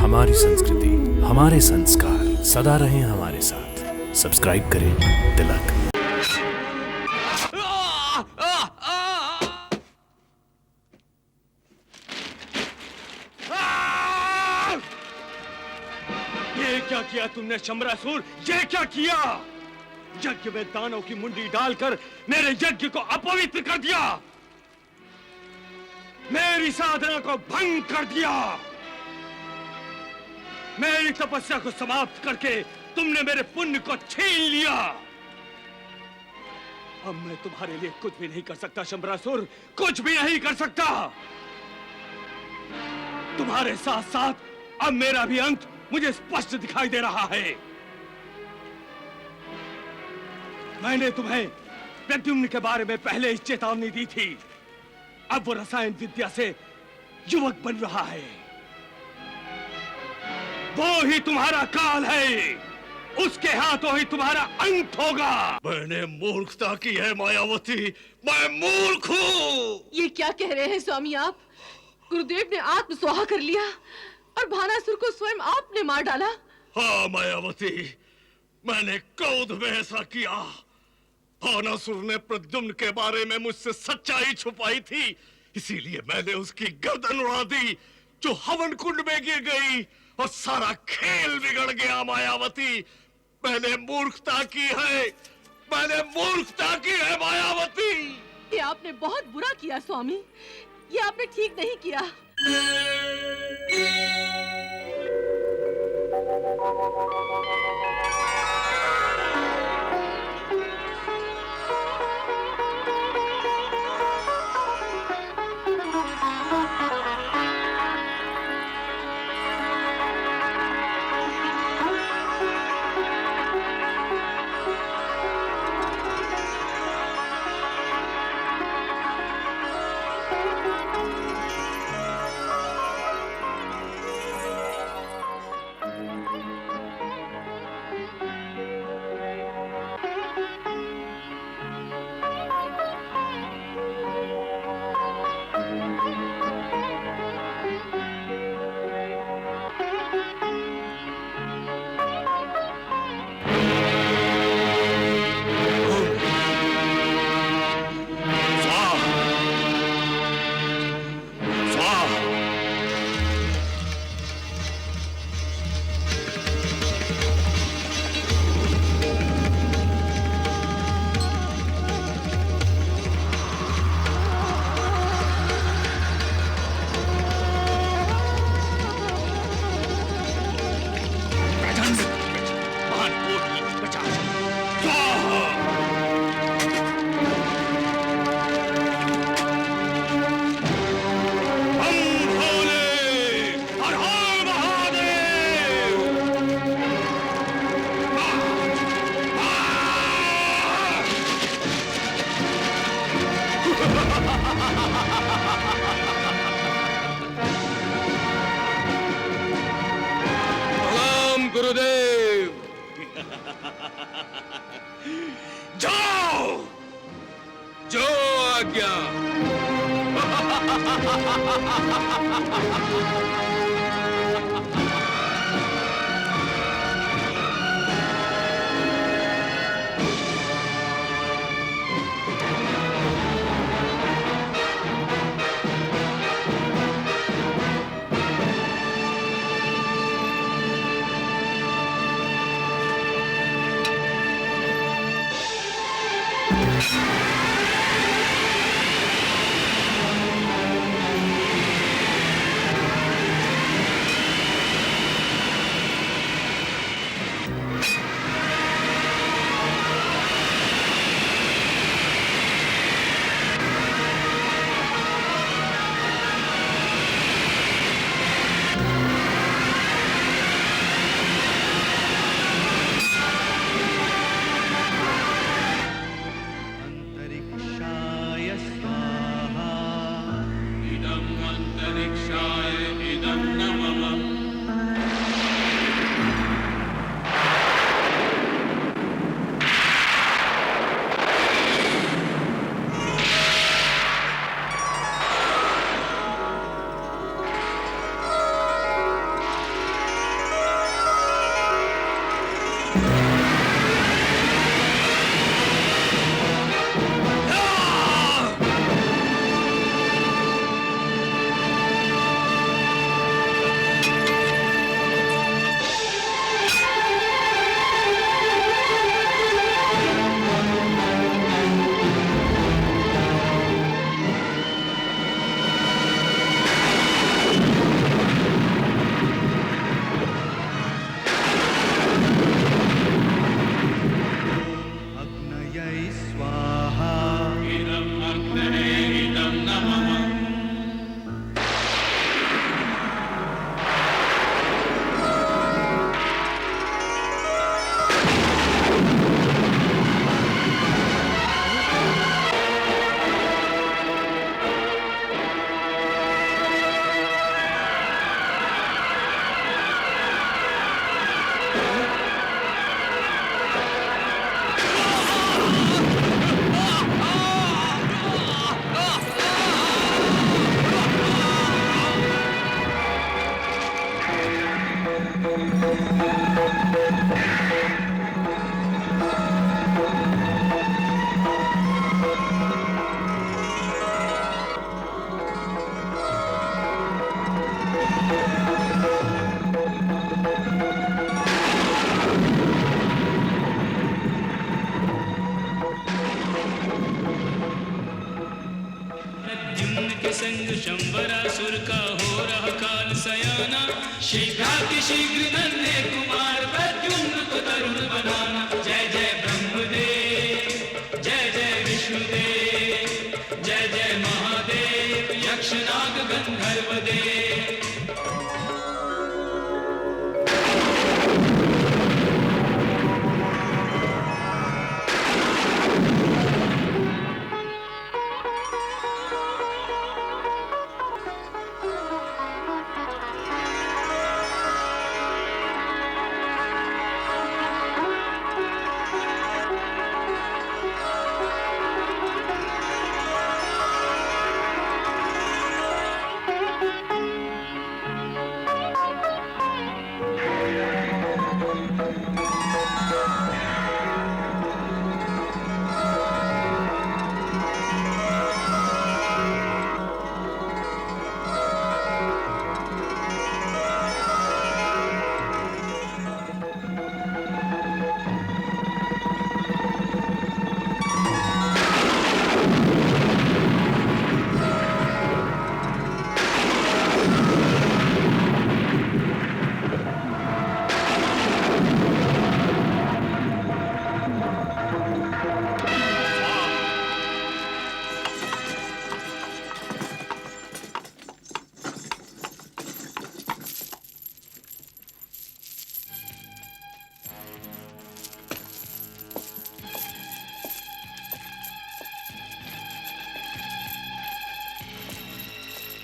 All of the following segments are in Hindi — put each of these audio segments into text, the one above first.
हमारी संस्कृति, हमारे संस्कार सदा रहें हमारे साथ। सब्सक्राइब करें तिलक। ये क्या किया तुमने शंबरासुर? ये क्या किया? यज्ञ में दानों की मुंडी डालकर मेरे यज्ञ को अपवित्र कर दिया, मेरी साधना को भंग कर दिया, मेरी तपस्या को समाप्त करके तुमने मेरे पुण्य को छीन लिया। अब मैं तुम्हारे लिए कुछ भी नहीं कर सकता शंबरासुर, कुछ भी नहीं कर सकता। तुम्हारे साथ साथ अब मेरा भी अंत मुझे स्पष्ट दिखाई दे रहा है। मैंने तुम्हें प्रद्युम्न के बारे में पहले ही चेतावनी दी थी। अब वो रसायन विद्या से युवक बन रहा है। वो ही तुम्हारा काल है, उसके हाथों ही तुम्हारा अंत होगा। मैंने मूर्खता की है मायावती, मैं मूर्ख हूँ। ये क्या कह रहे हैं स्वामी आप? गुरुदेव ने आत्मस्वाहा कर लिया और भानासुर को स्वयं आपने मार डाला। हाँ मायावती, मैंने क्रोध में ऐसा किया। भानासुर ने प्रद्युम्न के बारे में मुझसे सच्चाई छुपाई थी, इसीलिए मैंने उसकी गर्दन उड़ा दी जो हवन कुंड में गिर गई और सारा खेल बिगड़ गया। मायावती, मैंने मूर्खता की है, मैंने मूर्खता की है मायावती। ये आपने बहुत बुरा किया स्वामी, ये आपने ठीक नहीं किया। गुरुदेव। जाओ, जो आज्ञा। प्रद्युम्न के संग शंबरासुर का हो रहा काल सयाना। शीघ्राति शीघ्र नन्हे कुमार प्रद्युम्न को तरुण बनाना। जय जय ब्रह्मदेव, जय जय विष्णुदेव, जय जय महादेव, यक्ष नाग गंधर्व देव।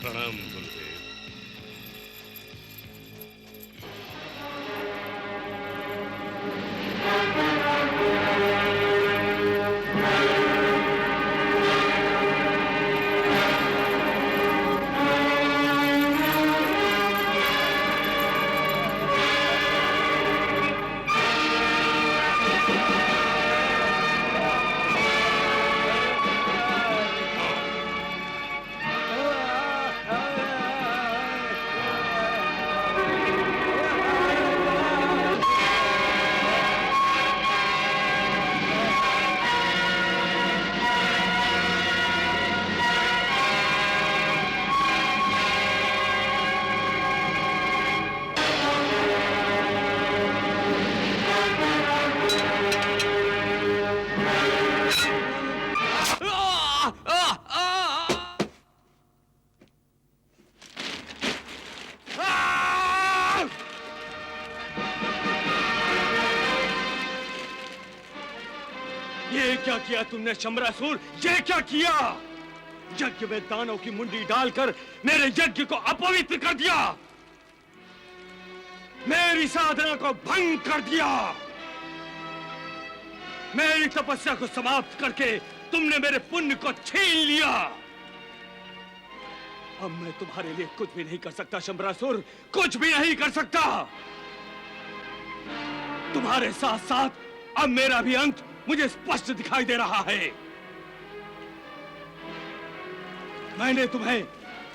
प्रणाम गुरुदेव। ये क्या किया तुमने शंबरासुर? ये क्या किया? यज्ञ में दानों की मुंडी डालकर मेरे यज्ञ को अपवित्र कर दिया, मेरी साधना को भंग कर दिया, मेरी तपस्या को समाप्त करके तुमने मेरे पुण्य को छीन लिया। अब मैं तुम्हारे लिए कुछ भी नहीं कर सकता शंबरासुर, कुछ भी नहीं कर सकता। तुम्हारे साथ साथ अब मेरा भी अंत मुझे स्पष्ट दिखाई दे रहा है। मैंने तुम्हें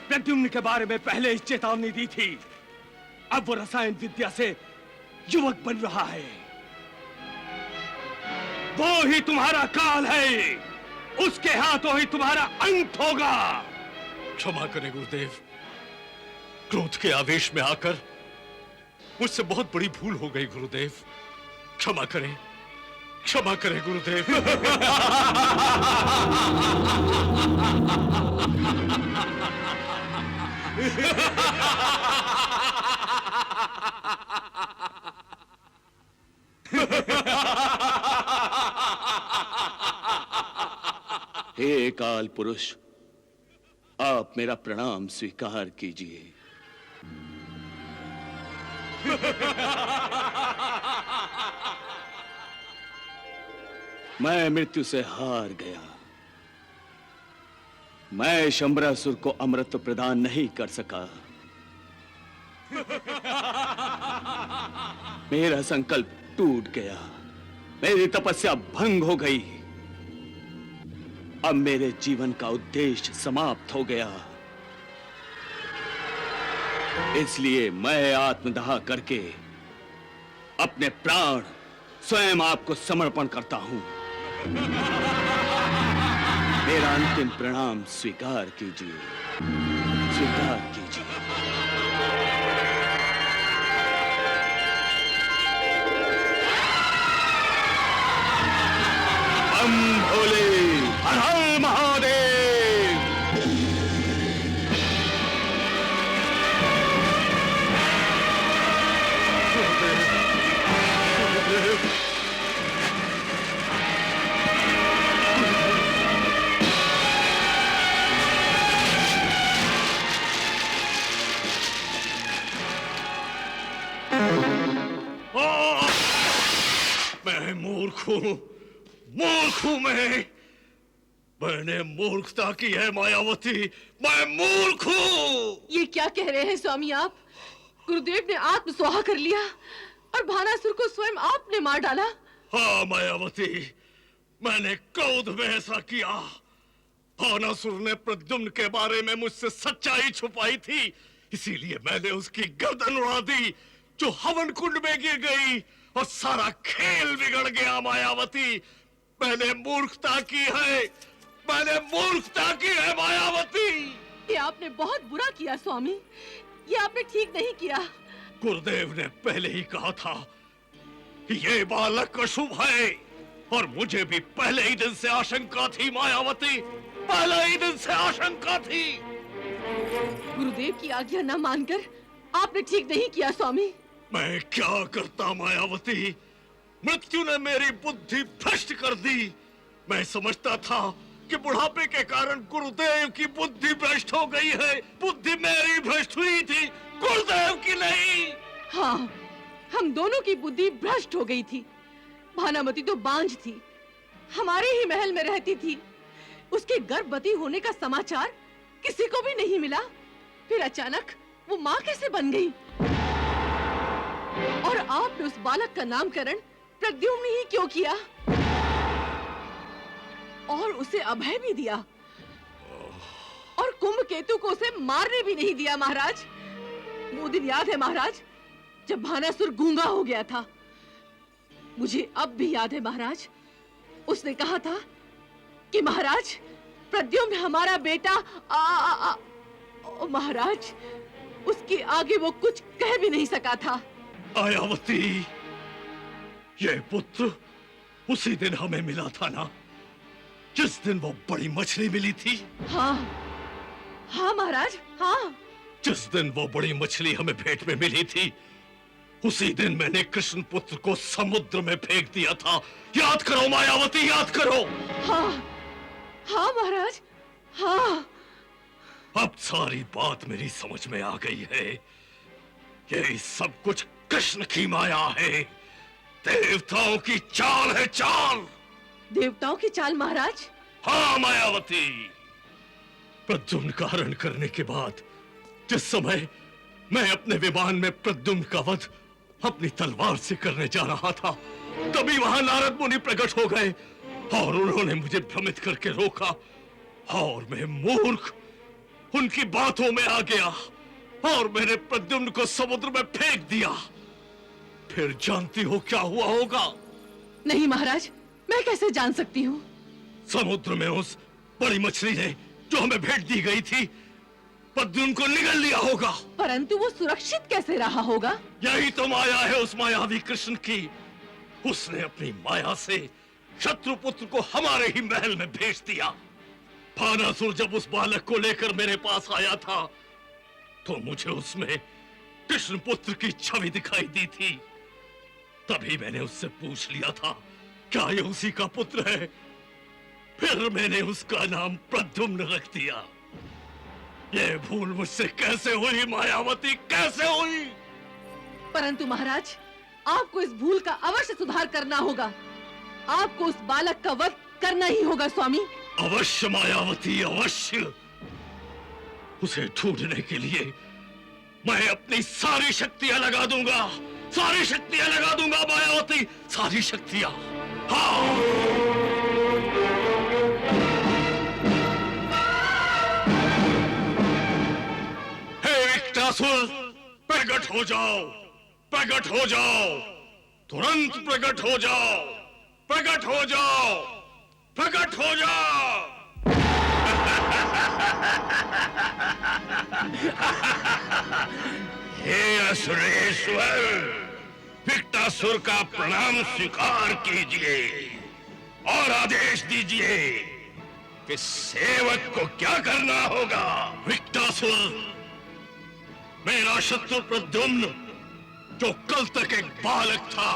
प्रद्युम्न के बारे में पहले ही चेतावनी दी थी। अब वो रसायन विद्या से युवक बन रहा है। वो ही तुम्हारा काल है, उसके हाथों ही तुम्हारा अंत होगा। क्षमा करें गुरुदेव, क्रोध के आवेश में आकर मुझसे बहुत बड़ी भूल हो गई गुरुदेव। क्षमा करें, क्षमा करें गुरुदेव। हे काल पुरुष, आप मेरा प्रणाम स्वीकार कीजिए। मैं मृत्यु से हार गया। मैं शंबरासुर को अमृत प्रदान नहीं कर सका। मेरा संकल्प टूट गया, मेरी तपस्या भंग हो गई। अब मेरे जीवन का उद्देश्य समाप्त हो गया। इसलिए मैं आत्मदाह करके अपने प्राण स्वयं आपको समर्पण करता हूं। मेरा अंतिम प्रणाम स्वीकार कीजिए, स्वीकार कीजिए। बम भोले, हर हर महादेव। मैं मूर्ख हूं, मूर्ख हूं मैंने मूर्खता की है मायावती, मैं मूर्ख हूं। ये क्या कह रहे हैं स्वामी आप? गुरुदेव ने आत्मस्वाहा कर लिया और भानासुर को स्वयं आपने मार डाला। हाँ मायावती, मैंने क्रोध में ऐसा किया। भानासुर ने प्रद्युम्न के बारे में मुझसे सच्चाई छुपाई थी, इसीलिए मैंने उसकी गर्दन उड़ा दी जो हवन कुंड में गिर गई और सारा खेल बिगड़ गया। मायावती, मैंने मूर्खता की है, मैंने मूर्खता की है मायावती। ये आपने बहुत बुरा किया स्वामी, ये आपने ठीक नहीं किया। गुरुदेव ने पहले ही कहा था कि ये बालक अशुभ है और मुझे भी पहले ही दिन से आशंका थी मायावती, पहले ही दिन से आशंका थी। गुरुदेव की आज्ञा न मानकर आपने ठीक नहीं किया स्वामी। मैं क्या करता मायावती, मृत्यु ने मेरी बुद्धि भ्रष्ट कर दी। मैं समझता था कि बुढ़ापे के कारण गुरुदेव की बुद्धि भ्रष्ट हो गई है। बुद्धि मेरी भ्रष्ट हुई थी, गुरुदेव की नहीं। हाँ, हम दोनों की बुद्धि भ्रष्ट हो गई थी। भानामती तो बांझ थी, हमारे ही महल में रहती थी। उसके गर्भवती होने का समाचार किसी को भी नहीं मिला। फिर अचानक वो माँ कैसे बन गई? और आपने उस बालक का नामकरण प्रद्युम्न ही क्यों किया और उसे अभय भी दिया और कुंभकेतु को उसे मारने भी नहीं दिया? महाराज, वो दिन याद है महाराज जब भानासुर गूंगा हो गया था? मुझे अब भी याद है महाराज, उसने कहा था कि महाराज प्रद्युम्न हमारा बेटा महाराज, उसके आगे वो कुछ कह भी नहीं सका था। मायावती, ये पुत्र उसी दिन हमें मिला था ना, जिस दिन वो बड़ी मछली मिली थी? हाँ हाँ महाराज, हाँ। जिस दिन वो बड़ी मछली हमें भेंट में मिली थी, उसी दिन मैंने कृष्ण पुत्र को समुद्र में फेंक दिया था। याद करो मायावती, याद करो। हाँ हाँ महाराज, हाँ। अब सारी बात मेरी समझ में आ गई है। ये सब कुछ कृष्ण की माया है, देवताओं की चाल है, चाल। देवताओं की चाल महाराज? हाँ मायावती, प्रद्युम्न का हरण करने के बाद जिस समय मैं अपने विमान में प्रद्युम्न का वध अपनी तलवार से करने जा रहा था, तभी वहां नारद मुनि प्रकट हो गए और उन्होंने मुझे भ्रमित करके रोका और मैं मूर्ख उनकी बातों में आ गया और मैंने प्रद्युम्न को समुद्र में फेंक दिया। फिर जानती हो क्या हुआ होगा? नहीं महाराज, मैं कैसे जान सकती हूँ? समुद्र में उस बड़ी मछली ने जो हमें भेंट दी गई थी, प्रद्युम्न को निगल लिया होगा। परंतु वो सुरक्षित कैसे रहा होगा? यही तो माया है उस मायावी कृष्ण की। उसने अपनी माया से शत्रु पुत्र को हमारे ही महल में भेज दिया। भानासुर जब उस बालक को लेकर मेरे पास आया था, तो मुझे उसमें कृष्ण पुत्र की छवि दिखाई दी थी। तभी मैंने उससे पूछ लिया था क्या ये उसी का पुत्र है। फिर मैंने उसका नाम प्रद्युम्न रख दिया। ये भूल मुझसे कैसे हुई मायावती, कैसे हुई? परंतु महाराज, आपको इस भूल का अवश्य सुधार करना होगा। आपको उस बालक का वध करना ही होगा स्वामी। अवश्य मायावती, अवश्य। उसे ढूंढने के लिए मैं अपनी सारी शक्तियां लगा दूंगा, सारी शक्तियां लगा दूंगा मायावती, सारी शक्तियां। हाँ, हे विकटासुर, प्रकट हो जाओ, प्रकट हो जाओ, तुरंत प्रकट हो जाओ, प्रकट हो जाओ, प्रकट हो जाओ। हे असुरेश्वर, विकटासुर का प्रणाम स्वीकार कीजिए और आदेश दीजिए कि सेवक को क्या करना होगा। विकटासुर, मेरा शत्रु प्रद्युम्न, जो कल तक एक बालक था,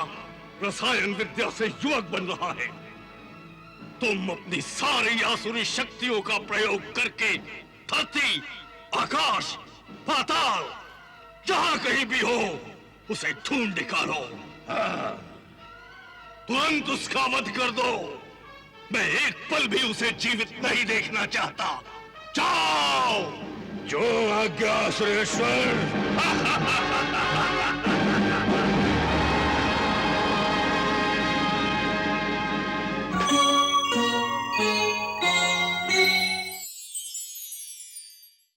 रसायन विद्या से युवक बन रहा है। तुम अपनी सारी आसुरी शक्तियों का प्रयोग करके धरती, आकाश, पाताल, जहां कहीं भी हो उसे ढूंढ निकालो। तुरंत उसका वध कर दो। मैं एक पल भी उसे जीवित नहीं देखना चाहता। जाओ। जो आज्ञा सुरेश्वर।